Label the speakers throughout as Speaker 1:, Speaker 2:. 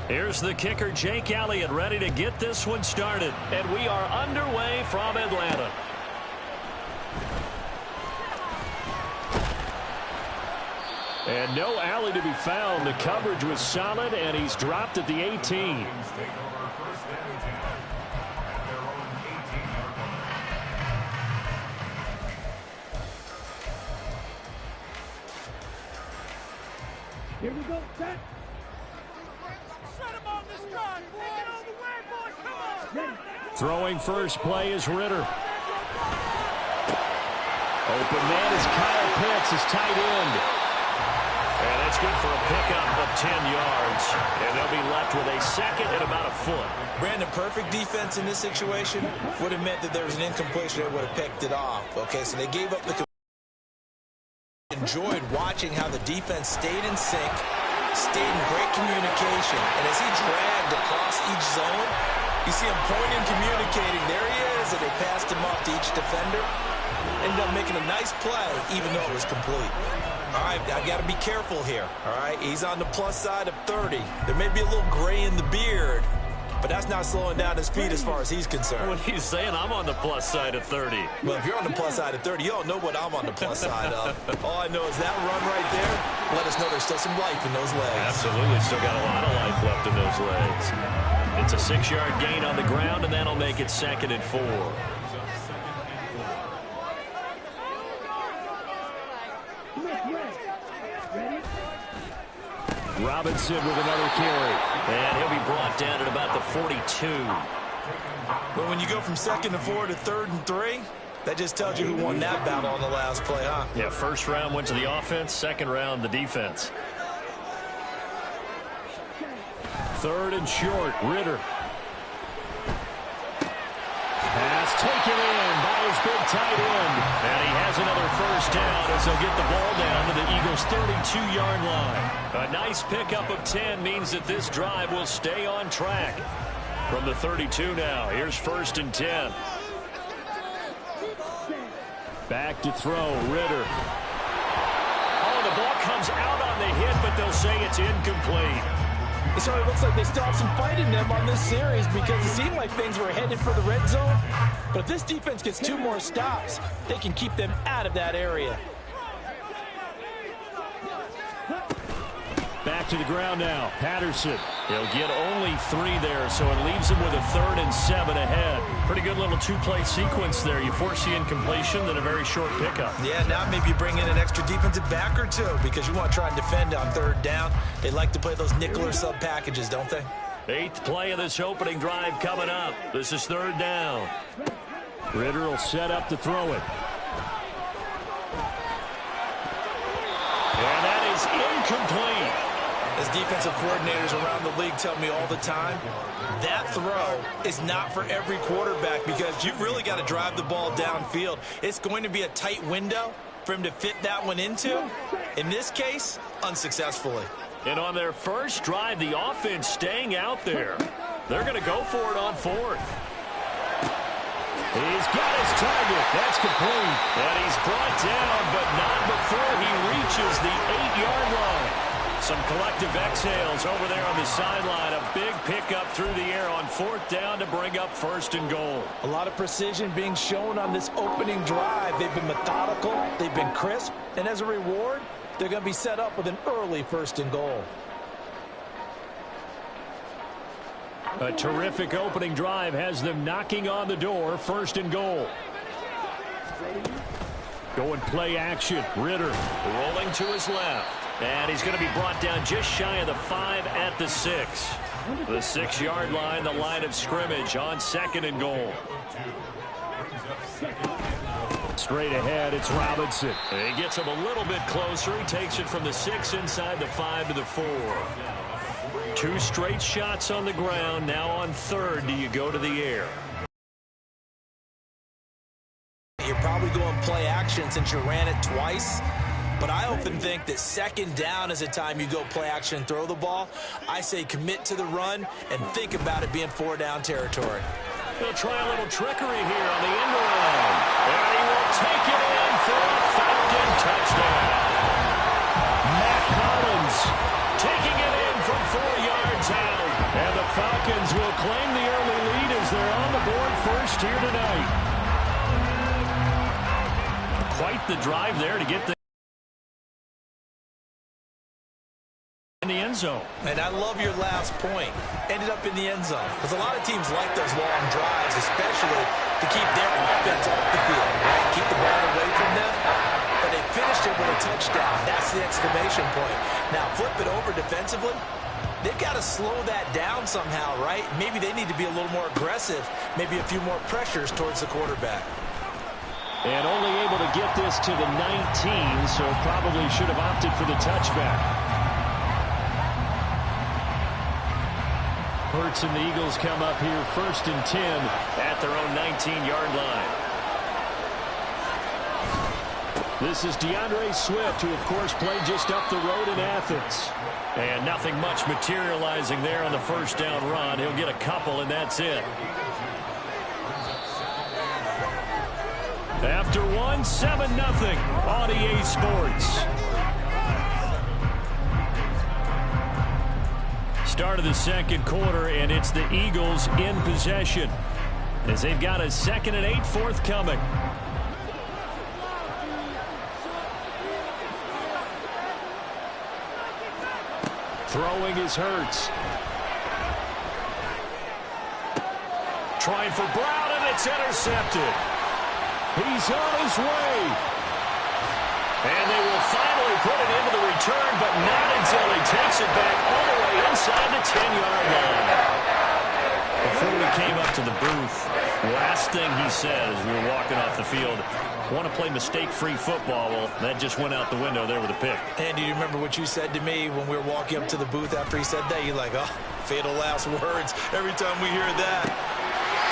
Speaker 1: Here's the kicker, Jake Elliott, ready to get this one started. And we are underway from Atlanta. And no alley to be found. The coverage was solid, and he's dropped at the 18.
Speaker 2: Here we go, set.
Speaker 3: Shut him on this drive. Take it all the way, boys. Come on.
Speaker 1: Throwing first play is Ritter. Open man is Kyle Pitts, his tight end. And that's good for a pickup of 10 yards. And they'll be left with a second and about a foot.
Speaker 4: Brandon, perfect defense in this situation would have meant that there was an incompletion that would have picked it off. Okay, so they gave up the... Enjoyed watching how the defense stayed in sync, stayed in great communication, and as he dragged across each zone, you see him pointing, communicating. There he is, and they passed him off to each defender. Ended up making a nice play, even though it was complete. All right, I got to be careful here. All right, he's on the plus side of 30. There may be a little gray in the beard, but that's not slowing down his speed as far as he's concerned.
Speaker 1: What he's saying, I'm on the plus side of 30.
Speaker 4: Well, if you're on the plus side of 30, you don't know what I'm on the plus side of. All I know is that run right there let us know there's still some life in those legs.
Speaker 1: Absolutely, still got a lot of life left in those legs. It's a 6-yard gain on the ground, and that'll make it 2nd and 4. Robinson with another carry. And he'll be brought down at about the 42.
Speaker 4: But when you go from 2nd and 4 to 3rd and 3, that just tells you who won that battle on the last play, huh?
Speaker 1: Yeah, first round went to the offense, second round the defense. 3rd and short, Ritter. Pass taken in by his big tight end. And he has another first down as they'll get the ball down to the Eagles' 32-yard line. A nice pickup of 10 means that this drive will stay on track. From the 32 now, here's 1st and 10. Back to throw, Ritter. Oh, the ball comes out on the hit, but they'll say it's incomplete.
Speaker 5: So it looks like they still have some fight in them on this series because it seemed like things were headed for the red zone. But if this defense gets 2 more stops, they can keep them out of that area.
Speaker 1: Back to the ground now. Patterson. He'll get only 3 there, so it leaves him with a 3rd and 7 ahead. Pretty good little 2-play sequence there. You force the incompletion, then a very short pickup.
Speaker 4: Yeah, now maybe you bring in an extra defensive back or 2 because you want to try and defend on 3rd down. They like to play those nickel or sub packages, don't they?
Speaker 1: 8th play of this opening drive coming up. This is 3rd down. Ritter will set up to throw it. And that is incomplete.
Speaker 4: As defensive coordinators around the league tell me all the time, that throw is not for every quarterback because you've really got to drive the ball downfield. It's going to be a tight window for him to fit that one into. In this case, unsuccessfully.
Speaker 1: And on their first drive, the offense staying out there. They're going to go for it on 4th. He's got his target. That's complete. And he's brought down, but not before he reaches the 8-yard line. Some collective exhales over there on the sideline. A big pickup through the air on 4th down to bring up 1st and goal.
Speaker 5: A lot of precision being shown on this opening drive. They've been methodical. They've been crisp. And as a reward, they're going to be set up with an early 1st and goal.
Speaker 1: A terrific opening drive has them knocking on the door. 1st and goal. Going play action. Ritter rolling to his left. And he's going to be brought down just shy of the 5 at the 6. The 6-yard line, the line of scrimmage on 2nd and goal. Straight ahead, it's Robinson. And he gets him a little bit closer. He takes it from the 6 inside the 5 to the 4. 2 straight shots on the ground. Now on 3rd, do you go to the air?
Speaker 4: You're probably going play action since you ran it twice. But I often think that 2nd down is a time you go play action and throw the ball. I say commit to the run and think about it being 4-down territory.
Speaker 1: He'll try a little trickery here on the end around. And he will take it in for a Falcon touchdown. Matt Collins taking it in from 4 yards out. quite the drive there to get the in the end zone.
Speaker 4: And I love your last point. Ended up in the end zone. Because a lot of teams like those long drives, especially to keep their offense off the field, right? Keep the ball away from them. But they finished it with a touchdown. That's the exclamation point. Now flip it over defensively. They've got to slow that down somehow, right? Maybe they need to be a little more aggressive. Maybe a few more pressures towards the quarterback.
Speaker 1: And only able to get this to the 19, so probably should have opted for the touchback. Hurts and the Eagles come up here 1st and 10 at their own 19-yard line. This is DeAndre Swift, who, of course, played just up the road in Athens. And nothing much materializing there on the first down run. He'll get a couple, and that's it. After one, 7-0 on EA Sports. Start of the second quarter, and it's the Eagles in possession as they've got a 2nd and 8 forthcoming. Throwing is Hurts. Trying for Brown, and it's intercepted. He's on his way. And they will finally put it into the return, but not until he takes it back all the way inside the 10-yard line. Before we came up to the booth, last thing he said as we were walking off the field, want to play mistake-free football. Well, that just went out the window there with a pick.
Speaker 4: And do you remember what you said to me when we were walking up to the booth after he said that? You're like, oh, fatal last words. Every time we hear that,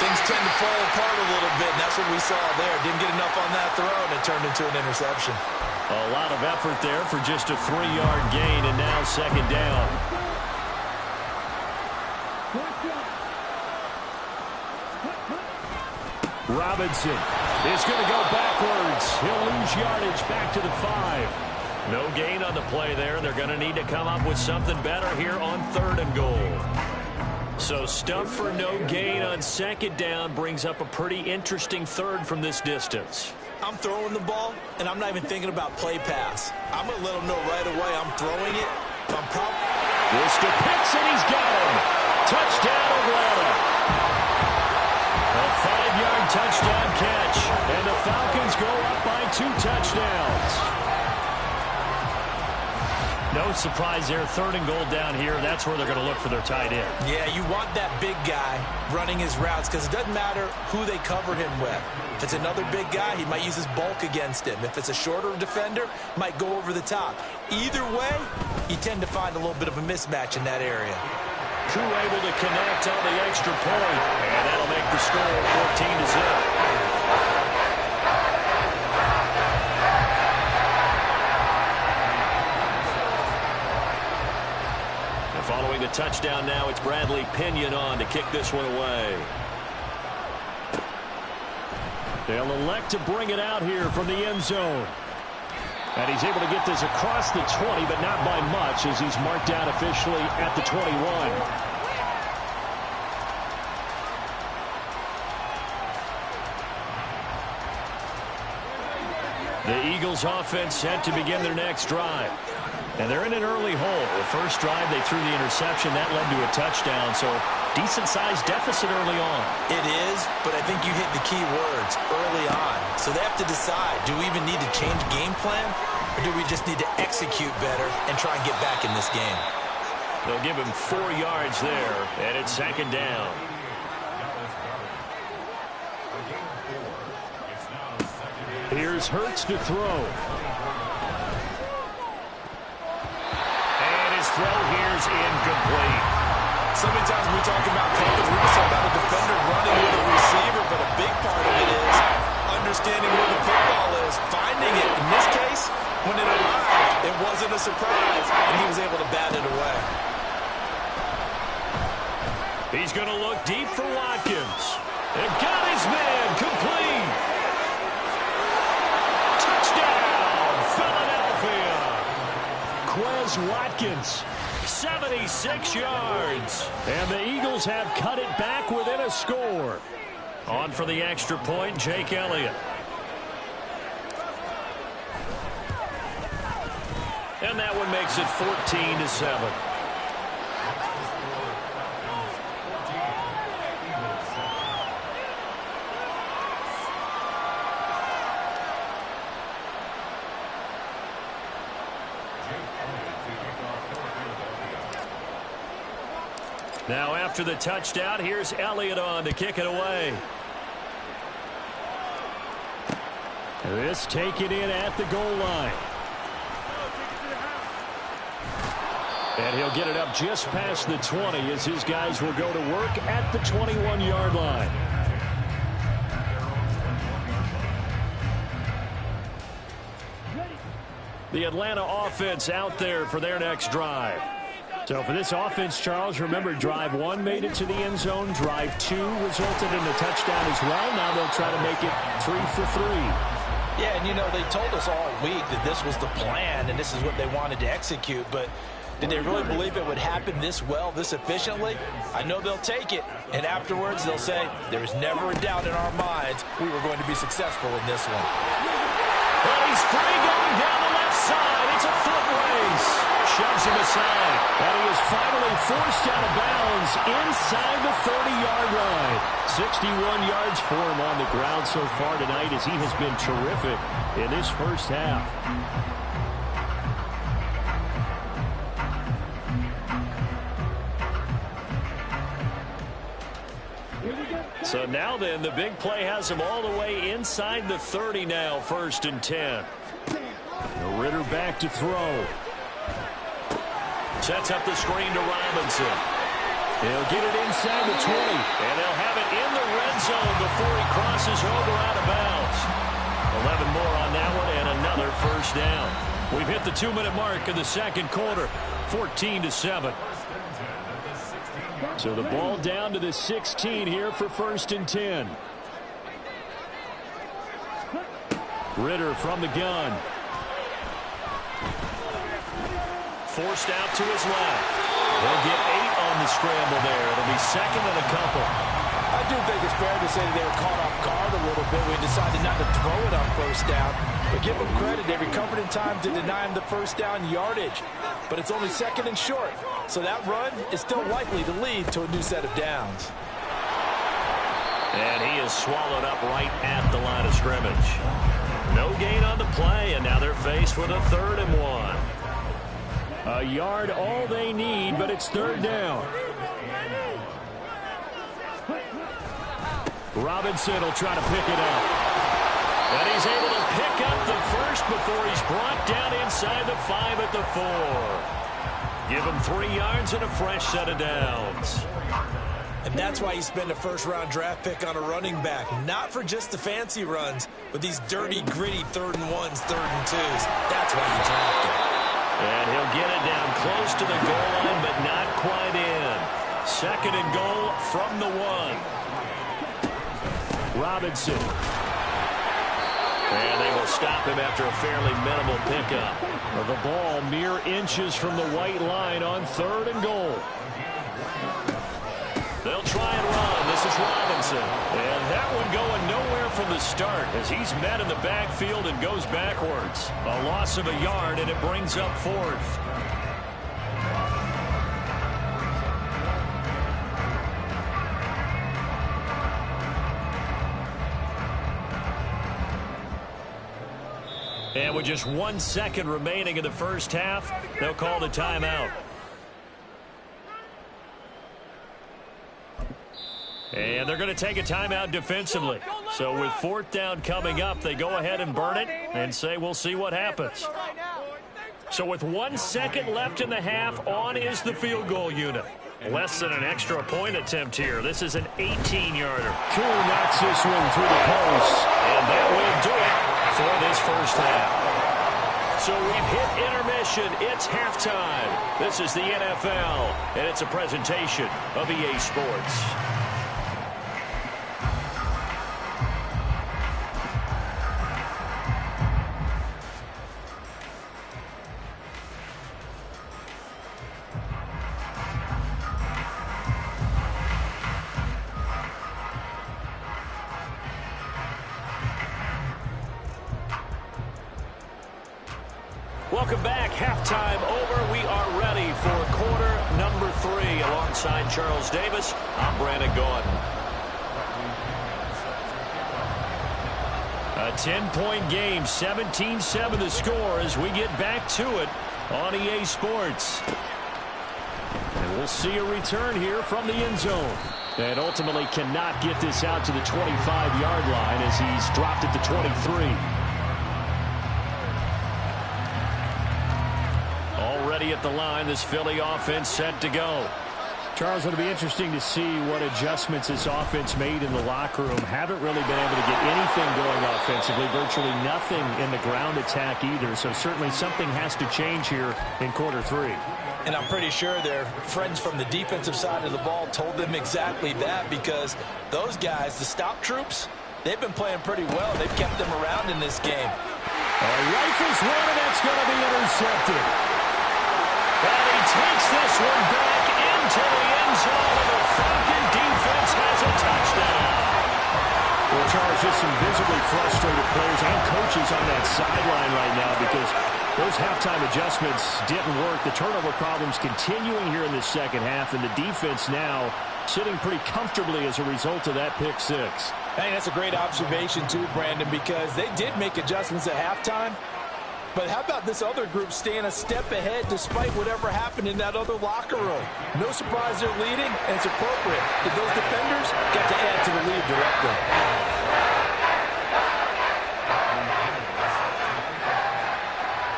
Speaker 4: things tend to fall apart a little bit, and that's what we saw there. Didn't get enough on that throw, and it turned into an interception.
Speaker 1: A lot of effort there for just a 3-yard gain, and now 2nd down. Robinson is going to go backwards. He'll lose yardage back to the 5. No gain on the play there. They're going to need to come up with something better here on 3rd and goal. So stuff for no gain on 2nd down brings up a pretty interesting 3rd from this distance.
Speaker 4: I'm throwing the ball, and I'm not even thinking about play pass. I'm going to let him know right away I'm throwing it.
Speaker 1: This to Pitts, and he's got him. Touchdown, Atlanta. A 5-yard touchdown catch, and the Falcons go up by 2 touchdowns. No surprise there, 3rd and goal down here. That's where they're going to look for their tight end.
Speaker 4: Yeah, you want that big guy running his routes because it doesn't matter who they cover him with. If it's another big guy, he might use his bulk against him. If it's a shorter defender, might go over the top. Either way, you tend to find a little bit of a mismatch in that area.
Speaker 1: Crew able to connect on the extra point, and that'll make the score 14-0. Following the touchdown now, it's Bradley Pinion on to kick this one away. They'll elect to bring it out here from the end zone. And he's able to get this across the 20, but not by much as he's marked down officially at the 21. The Eagles offense set to begin their next drive. And they're in an early hole. The first drive, they threw the interception. That led to a touchdown, so decent-sized deficit early on.
Speaker 4: It is, but I think you hit the key words, early on. So they have to decide, do we even need to change game plan, or do we just need to execute better and try and get back in this game?
Speaker 1: They'll give him 4 yards there, and it's 2nd down. Here's Hurts to throw. Throw here's incomplete.
Speaker 4: So many times when we talk about coverage, we talk about a defender running with a receiver, but a big part of it is understanding where the football is, finding it. In this case, when it arrived, it wasn't a surprise, and he was able to bat it away.
Speaker 1: He's going to look deep for Watkins. And got his man complete. Touchdown, Philadelphia. Quez Watkins, 76 yards. And the Eagles have cut it back within a score. On for the extra point, Jake Elliott. And that one makes it 14-7. Now after the touchdown, here's Elliott on to kick it away. This taken in at the goal line. And he'll get it up just past the 20 as his guys will go to work at the 21-yard line. The Atlanta offense out there for their next drive. So for this offense, Charles, remember, drive 1 made it to the end zone. Drive 2 resulted in a touchdown as well. Now they'll try to make it 3 for 3.
Speaker 5: Yeah, and, you know, they told us all week that this was the plan and this is what they wanted to execute. But did they really believe it would happen this well, this efficiently? I know they'll take it. And afterwards, they'll say, there was never a doubt in our minds we were going to be successful in this one.
Speaker 1: Well, he's free going down the left side. It's a foot race. Shoves him aside. And he is finally forced out of bounds inside the 30-yard line. 61 yards for him on the ground so far tonight as he has been terrific in this first half. So now then, the big play has him all the way inside the 30 now, 1st and 10. Ritter back to throw. Sets up the screen to Robinson. He'll get it inside the 20, and they'll have it in the red zone before he crosses over out of bounds. 11 more on that one, and another first down. We've hit the 2-minute mark of the second quarter, 14-7. So the ball down to the 16 here for 1st and 10. Ritter from the gun. Forced out to his left. They'll get 8 on the scramble there. It'll be 2nd and a couple.
Speaker 5: I do think it's fair to say that they were caught off guard a little bit. We decided not to throw it on 1st down. But give them credit. They recovered in time to deny him the 1st down yardage. But it's only 2nd and short. So that run is still likely to lead to a new set of downs.
Speaker 1: And he is swallowed up right at the line of scrimmage. No gain on the play, and now they're faced with a 3rd and 1. A yard all they need, but it's 3rd down. Robinson will try to pick it up. And he's able to pick up the first before he's brought down inside the 5 at the 4. Give him 3 yards and a fresh set of downs.
Speaker 4: And that's why you spend a first-round draft pick on a running back. Not for just the fancy runs, but these dirty, gritty 3rd and 1s, 3rd and 2s. That's why you draft him.
Speaker 1: And he'll get it down close to the goal line, but not quite in. 2nd and goal from the 1. Robinson. And they will stop him after a fairly minimal pickup. The ball mere inches from the white line on 3rd and goal. They'll try and run. This is Robinson. And that one going nowhere from the start as he's met in the backfield and goes backwards. A loss of a yard, and it brings up 4th. And with just 1 second remaining in the first half, they'll call the timeout. And they're going to take a timeout defensively. So with 4th down coming up, they go ahead and burn it and say we'll see what happens. So with 1 second left in the half, on is the field goal unit. Less than an extra point attempt here. This is an 18-yarder. Cool knocks this one through the post. And that will do it for this first half. So we've hit intermission. It's halftime. This is the NFL, and it's a presentation of EA Sports. Welcome back. Halftime over. We are ready for quarter number 3. Alongside Charles Davis, I'm Brandon Gordon. A 10-point game, 17-7 the score as we get back to it on EA Sports. And we'll see a return here from the end zone. And ultimately cannot get this out to the 25-yard line as he's dropped it to 23. Already at the line, this Philly offense set to go. Charles, it'll be interesting to see what adjustments this offense made in the locker room. Haven't really been able to get anything going offensively, virtually nothing in the ground attack either. So certainly something has to change here in quarter 3.
Speaker 5: And I'm pretty sure their friends from the defensive side of the ball told them exactly that, because those guys, the stop troops, they've been playing pretty well. They've kept them around in this game.
Speaker 1: Rifles one, and that's going to be intercepted. And he takes this one back into the end zone, and the Falcon defense has a touchdown. Well, Charles, just some visibly frustrated players and coaches on that sideline right now because those halftime adjustments didn't work. The turnover problems continuing here in the second half, and the defense now sitting pretty comfortably as a result of that pick 6.
Speaker 5: Hey, that's a great observation too, Brandon, because they did make adjustments at halftime. But how about this other group staying a step ahead despite whatever happened in that other locker room? No surprise they're leading, and it's appropriate that those defenders got to add to the lead directly.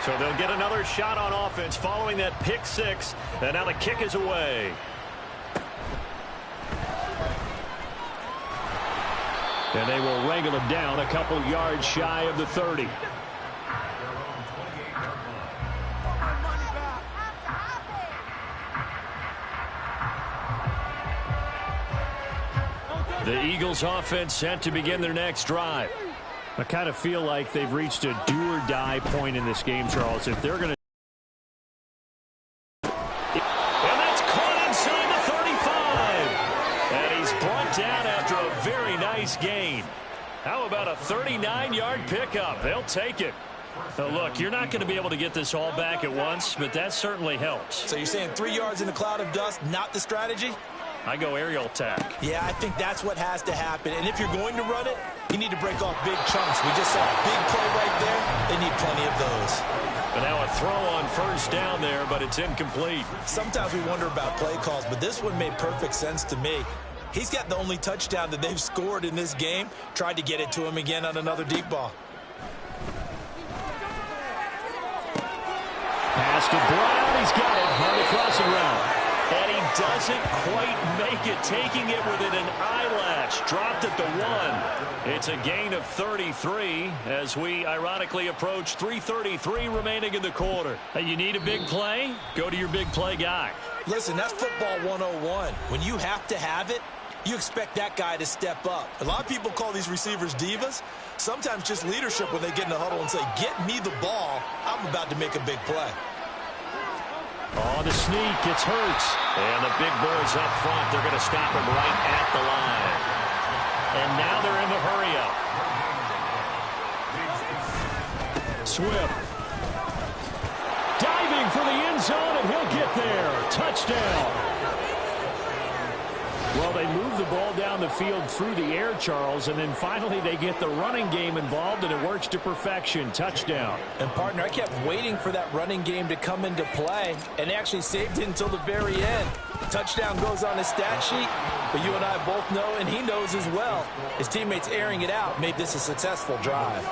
Speaker 1: So they'll get another shot on offense following that pick 6, and now the kick is away. And they will wrangle him down a couple yards shy of the 30. The Eagles offense set to begin their next drive. I kind of feel like they've reached a do-or-die point in this game, Charles. If they're going to... And that's caught inside the 35. And he's brought down after a very nice gain. How about a 39-yard pickup? They'll take it. Now, look, you're not going to be able to get this all back at once, but that certainly helps.
Speaker 5: So you're saying 3 yards in a cloud of dust, not the strategy?
Speaker 1: I go aerial attack.
Speaker 5: Yeah, I think that's what has to happen. And if you're going to run it, you need to break off big chunks. We just saw a big play right there. They need plenty of those.
Speaker 1: But now a throw on first down there, but it's incomplete.
Speaker 5: Sometimes we wonder about play calls, but this one made perfect sense to me. He's got the only touchdown that they've scored in this game. Tried to get it to him again on another deep ball.
Speaker 1: Pass to Brown. He's got it on the crossing route. And he doesn't quite make it, taking it within an eyelash. Dropped at the 1. It's a gain of 33 as we ironically approach 3:33 remaining in the quarter. Hey, you need a big play? Go to your big play guy.
Speaker 5: Listen, that's football 101. When you have to have it, you expect that guy to step up. A lot of people call these receivers divas. Sometimes just leadership when they get in the huddle and say, get me the ball. I'm about to make a big play.
Speaker 1: Oh, the sneak, it's Hurts. And the big boys up front, they're going to stop him right at the line. And now they're in the hurry-up. Swift. Diving for the end zone, and he'll get there. Touchdown. Well, they move the ball down the field through the air, Charles, and then finally they get the running game involved, and it works to perfection. Touchdown.
Speaker 5: And, partner, I kept waiting for that running game to come into play, and actually saved it until the very end. Touchdown goes on his stat sheet, but you and I both know, and he knows as well, his teammates airing it out made this a successful drive.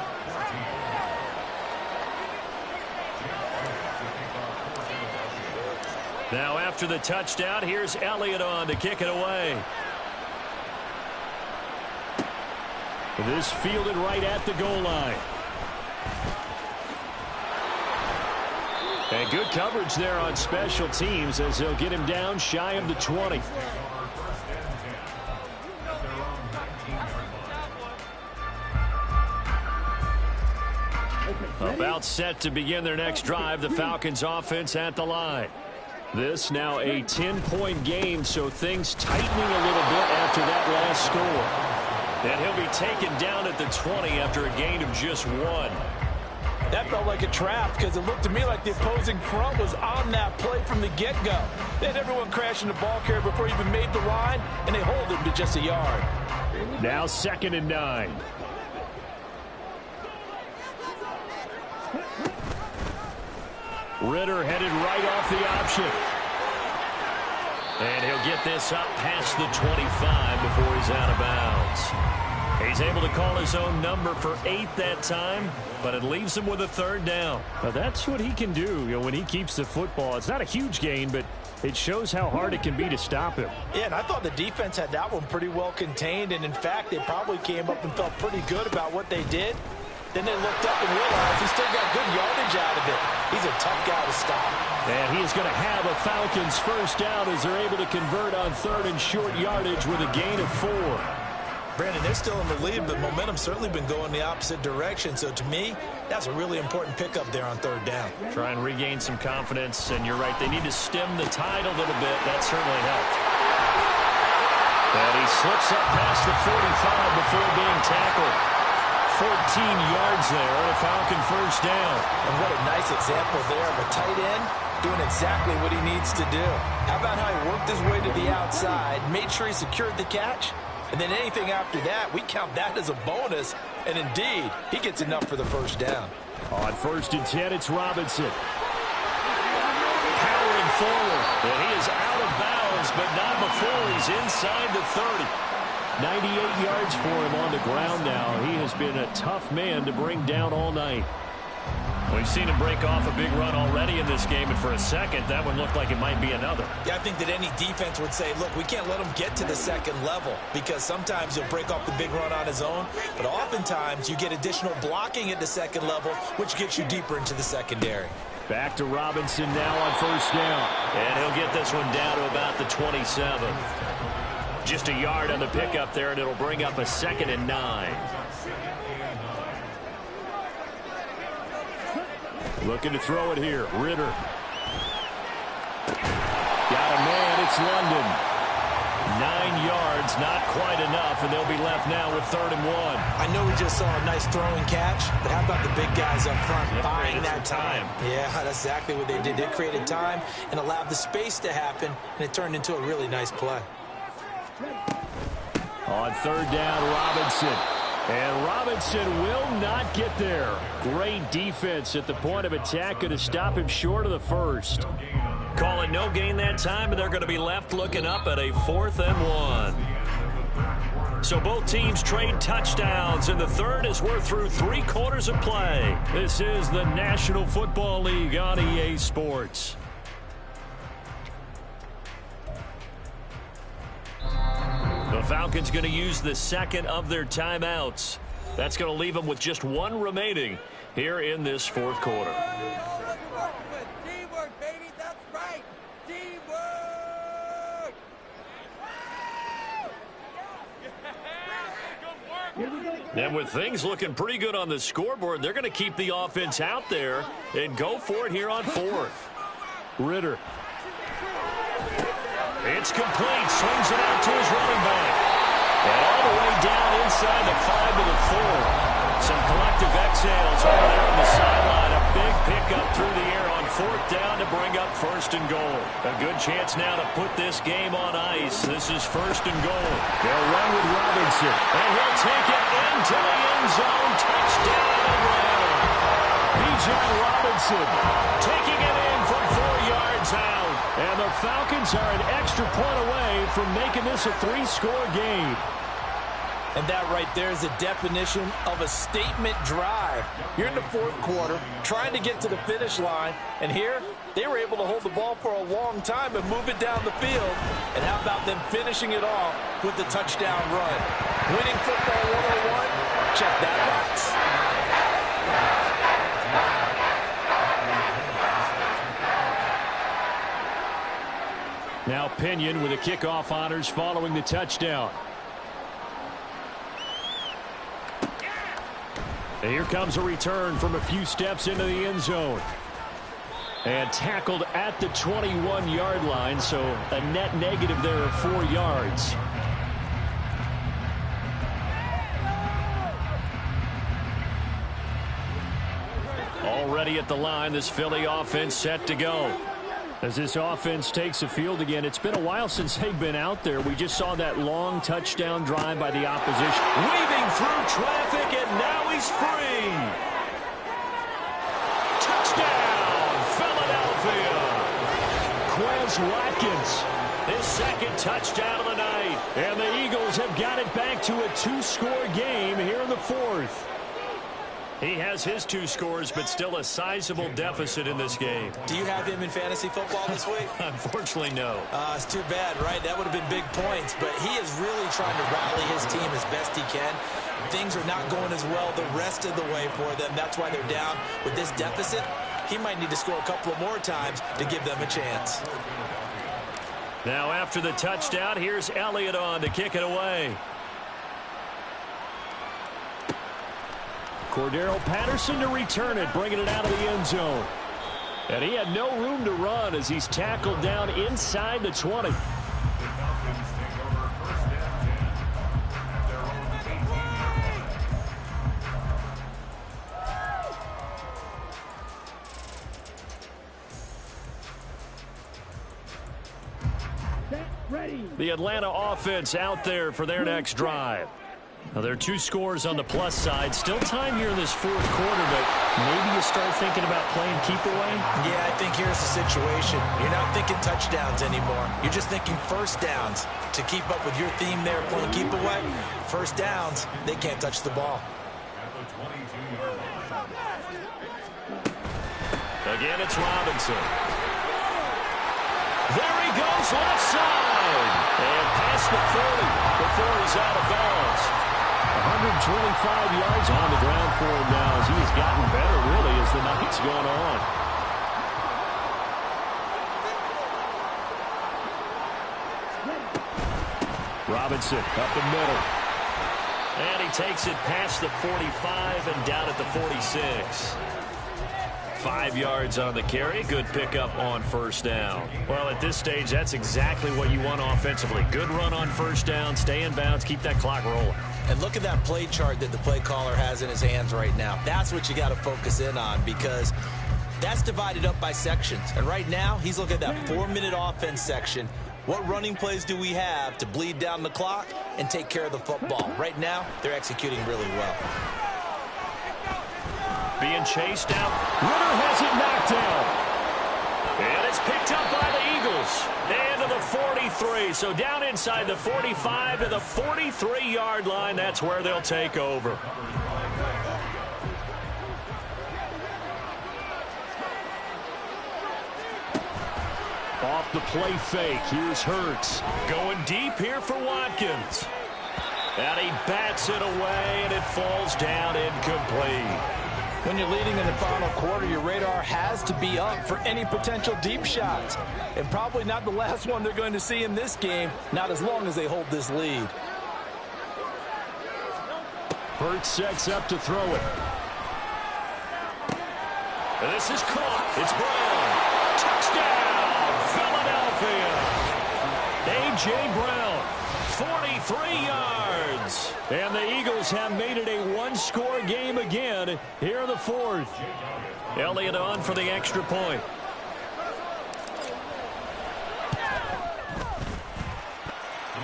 Speaker 1: Now after the touchdown, here's Elliott on to kick it away. This fielded right at the goal line. And good coverage there on special teams as they'll get him down shy of the 20. About set to begin their next drive, the Falcons offense at the line. This now a 10-point game, so things tightening a little bit after that last score. And he'll be taken down at the 20 after a gain of just 1.
Speaker 5: That felt like a trap because it looked to me like the opposing front was on that play from the get-go. They had everyone crashing the ball carrier before he even made the line, and they hold him to just a yard.
Speaker 1: Now 2nd and 9. Ritter headed right off the option. And he'll get this up past the 25 before he's out of bounds. He's able to call his own number for 8 that time, but it leaves him with a 3rd down. Now that's what he can do, when he keeps the football. It's not a huge gain, but it shows how hard it can be to stop him.
Speaker 5: Yeah, and I thought the defense had that one pretty well contained, and in fact, they probably came up and felt pretty good about what they did. Then they looked up and realized he still got good yardage out of it. He's a tough guy to stop.
Speaker 1: And he is going to have a Falcons 1st down as they're able to convert on 3rd and short yardage with a gain of 4.
Speaker 5: Brandon, they're still in the lead, but momentum's certainly been going the opposite direction. So to me, that's a really important pickup there on 3rd down.
Speaker 1: Try and regain some confidence, and you're right, they need to stem the tide a little bit. That certainly helped. And he slips up past the 45 before being tackled. 14 yards there, a Falcon 1st down.
Speaker 5: And what a nice example there of a tight end doing exactly what he needs to do. How about how he worked his way to the outside, made sure he secured the catch, and then anything after that, we count that as a bonus. And indeed, he gets enough for the 1st down.
Speaker 1: On 1st and 10, it's Robinson. Powering forward, and he is out of bounds, but not before he's inside the 30. 98 yards for him on the ground now. He has been a tough man to bring down all night. We've seen him break off a big run already in this game, and for a second, that one looked like it might be another.
Speaker 5: Yeah, I think that any defense would say, look, we can't let him get to the 2nd level, because sometimes he'll break off the big run on his own, but oftentimes you get additional blocking at the 2nd level, which gets you deeper into the secondary.
Speaker 1: Back to Robinson now on 1st down. And he'll get this one down to about the 27. Just a yard on the pickup there, and it'll bring up a 2nd and 9. Looking to throw it here. Ritter. Got a man. It's London. 9 yards, not quite enough, and they'll be left now with 3rd and 1.
Speaker 5: I know we just saw a nice throwing catch, but how about the big guys up front buying that time? Yeah, that's exactly what they did. They created time and allowed the space to happen, and it turned into a really nice play.
Speaker 1: On 3rd down, Robinson. And Robinson will not get there. Great defense at the point of attack. Going to stop him short of the 1st. Call it no gain that time, and they're going to be left looking up at a 4th and 1. So both teams trade touchdowns, and the 3rd as we're through 3 quarters of play. This is the National Football League on EA Sports. The Falcons going to use the 2nd of their timeouts. That's going to leave them with just 1 remaining here in this 4th quarter.
Speaker 3: Teamwork, baby, that's right. Teamwork.
Speaker 1: And with things looking pretty good on the scoreboard, they're going to keep the offense out there and go for it here on 4th. Ritter. It's complete. Swings it out to his running back. And all the way down inside the 5 to the 4. Some collective exhales over there on the sideline. A big pickup through the air on 4th down to bring up 1st and goal. A good chance now to put this game on ice. This is 1st and goal. They'll run with Robinson. And he'll take it into the end zone. Touchdown. Bijan Robinson taking it in from 4 yards out. And the Falcons are an extra point away from making this a 3-score game.
Speaker 5: And that right there is the definition of a statement drive. You're in the 4th quarter, trying to get to the finish line, and here they were able to hold the ball for a long time and move it down the field. And how about them finishing it off with the touchdown run? Winning football 101, check that box.
Speaker 1: Now Pinion with the kickoff honors following the touchdown. And here comes a return from a few steps into the end zone. And tackled at the 21-yard line, so a net negative there of 4 yards. Already at the line, this Philly offense set to go. As this offense takes the field again, it's been a while since they've been out there. We just saw that long touchdown drive by the opposition. Weaving through traffic, and now he's free. Touchdown, Philadelphia. Quez Watkins, his second touchdown of the night. And the Eagles have got it back to a 2-score game here in the fourth. He has his 2 scores, but still a sizable deficit in this game.
Speaker 4: Do you have him in fantasy football this week?
Speaker 1: Unfortunately, no.
Speaker 4: It's too bad, right? That would have been big points, but he is really trying to rally his team as best he can. Things are not going as well the rest of the way for them. That's why they're down with this deficit. He might need to score a couple of more times to give them a chance.
Speaker 1: Now after the touchdown, here's Elliott on to kick it away. Cordero Patterson to return it, bringing it out of the end zone. And he had no room to run as he's tackled down inside the 20. The Atlanta offense out there for their next drive. Now, there are 2 scores on the plus side. Still time here in this fourth quarter, but maybe you start thinking about playing keep away?
Speaker 4: Yeah, I think here's the situation. You're not thinking touchdowns anymore. You're just thinking first downs. To keep up with your theme there, playing keep away, first downs, they can't touch the ball.
Speaker 1: Again, it's Robinson. There he goes, left side. And past the 40 before he's out of bounds. 125 yards on the ground for him now as he has gotten better, really, as the night's gone on. Robinson up the middle. And he takes it past the 45 and down at the 46. 5 yards on the carry. Good pickup on first down. Well, at this stage, that's exactly what you want offensively. Good run on first down, stay in bounds, keep that clock rolling.
Speaker 4: And look at that play chart that the play caller has in his hands right now. That's what you got to focus in on because that's divided up by sections. And right now, he's looking at that 4-minute offense section. What running plays do we have to bleed down the clock and take care of the football? Right now, they're executing really well.
Speaker 1: Being chased out. Ritter has it knocked down. And it's picked up by the Eagles. And to the 43. So down inside the 45 to the 43-yard line. That's where they'll take over. Off the play fake. Here's Hurts. Going deep here for Watkins. And he bats it away, and it falls down incomplete.
Speaker 5: When you're leading in the final quarter, your radar has to be up for any potential deep shots. And probably not the last one they're going to see in this game, not as long as they hold this lead.
Speaker 1: Hurts sets up to throw it. And this is caught. It's Brown. Touchdown, Philadelphia. A.J. Brown, 43 yards. And the Eagles have made it a 1-score game again here in the fourth. Elliott on for the extra point.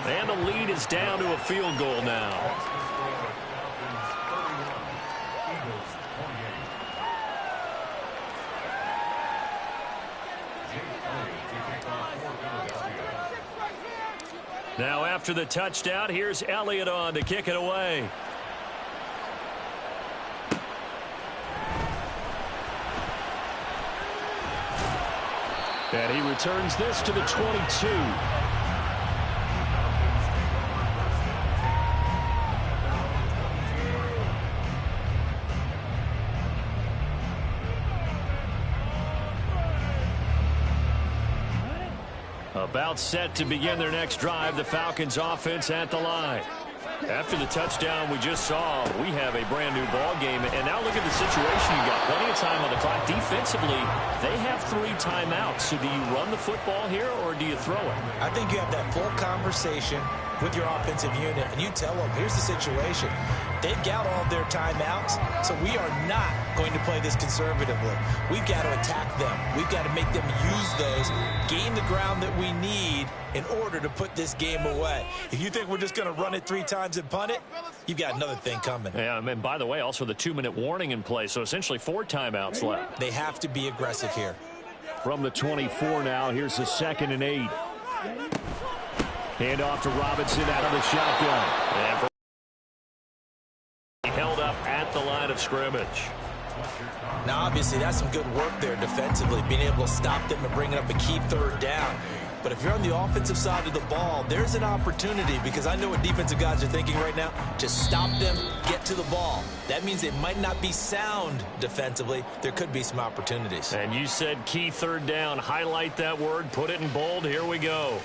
Speaker 1: And the lead is down to a field goal now. Now after the touchdown, here's Elliott on to kick it away. And he returns this to the 22. About set to begin their next drive. The Falcons offense at the line. After the touchdown we just saw, we have a brand new ball game. And now look at the situation. You got plenty of time on the clock. Defensively, they have 3 timeouts. So do you run the football here or do you throw it?
Speaker 5: I think you have that full conversation with your offensive unit, and you tell them, here's the situation. They've got all their timeouts, so we are not going to play this conservatively. We've got to attack them. We've got to make them use those, gain the ground that we need in order to put this game away. If you think we're just going to run it 3 times and punt it, you've got another thing coming.
Speaker 1: Yeah, and by the way, also the 2-minute warning in play, so essentially 4 timeouts left.
Speaker 5: They have to be aggressive here.
Speaker 1: From the 24 now, here's the 2nd and 8. Hand off to Robinson out of the shotgun. And held up at the line of scrimmage.
Speaker 5: Now, obviously, that's some good work there defensively, being able to stop them and bringing up a key 3rd down. But if you're on the offensive side of the ball, there's an opportunity, because I know what defensive guys are thinking right now. Just stop them, get to the ball. That means they might not be sound defensively. There could be some opportunities.
Speaker 1: And you said key 3rd down. Highlight that word, put it in bold. Here we go.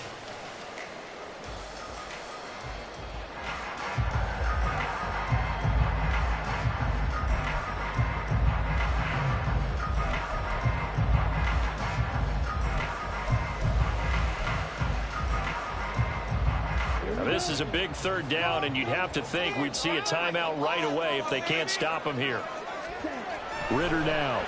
Speaker 1: This is a big 3rd down, and you'd have to think we'd see a timeout right away if they can't stop him here. Ritter now.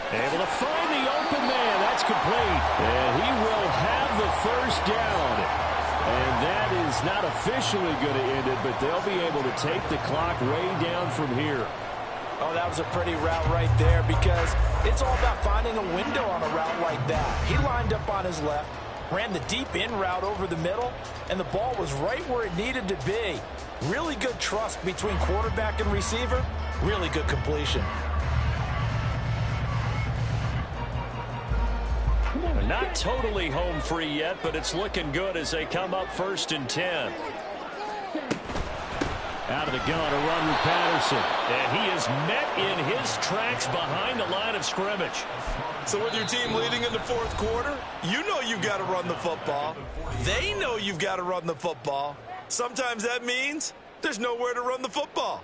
Speaker 1: Able to find the open man. That's complete. And he will have the 1st down. And that is not officially going to end it, but they'll be able to take the clock way down from here.
Speaker 5: Oh, that was a pretty route right there, because it's all about finding a window on a route like that. He lined up on his left, ran the deep in route over the middle, and the ball was right where it needed to be. Really good trust between quarterback and receiver. Really good completion.
Speaker 1: Not totally home free yet, but it's looking good as they come up 1st and 10. Out of the gun, a run with Patterson. And he is met in his tracks behind the line of scrimmage.
Speaker 4: So with your team leading in the 4th quarter, you know you've got to run the football. They know you've got to run the football. Sometimes that means there's nowhere to run the football.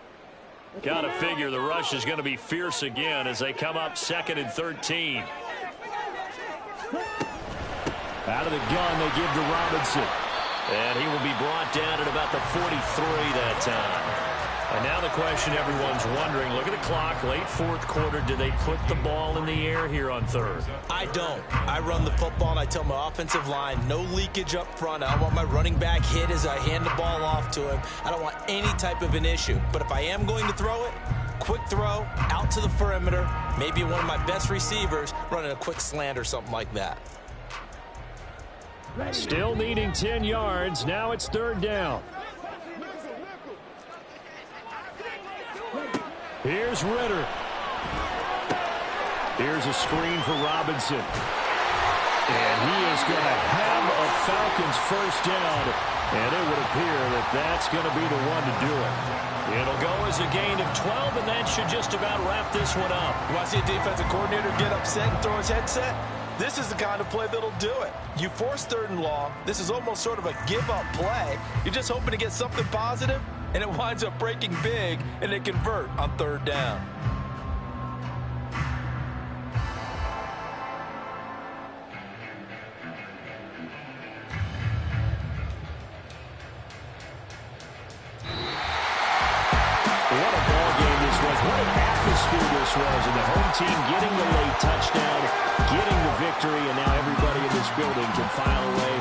Speaker 1: Got to figure the rush is going to be fierce again as they come up 2nd and 13. Out of the gun, they give to Robinson. And he will be brought down at about the 43 that time. And now the question everyone's wondering, look at the clock, late 4th quarter, do they put the ball in the air here on 3rd?
Speaker 5: I don't. I run the football, and I tell my offensive line, no leakage up front. I don't want my running back hit as I hand the ball off to him. I don't want any type of an issue. But if I am going to throw it, quick throw, out to the perimeter, maybe one of my best receivers running a quick slant or something like that.
Speaker 1: Still needing 10 yards. Now it's 3rd down. Here's Ritter. Here's a screen for Robinson. And he is going to have a Falcons 1st down. And it would appear that that's going to be the one to do it. It'll go as a gain of 12, and that should just about wrap this one up.
Speaker 5: You want to see a defensive coordinator get upset and throw his headset? This is the kind of play that'll do it. You force 3rd and long. This is almost sort of a give-up play. You're just hoping to get something positive, and it winds up breaking big, and they convert on 3rd down.
Speaker 1: What a ball game this was. What an atmosphere this was. And the home team getting the late touchdown, getting the victory, and now everybody in this building can file away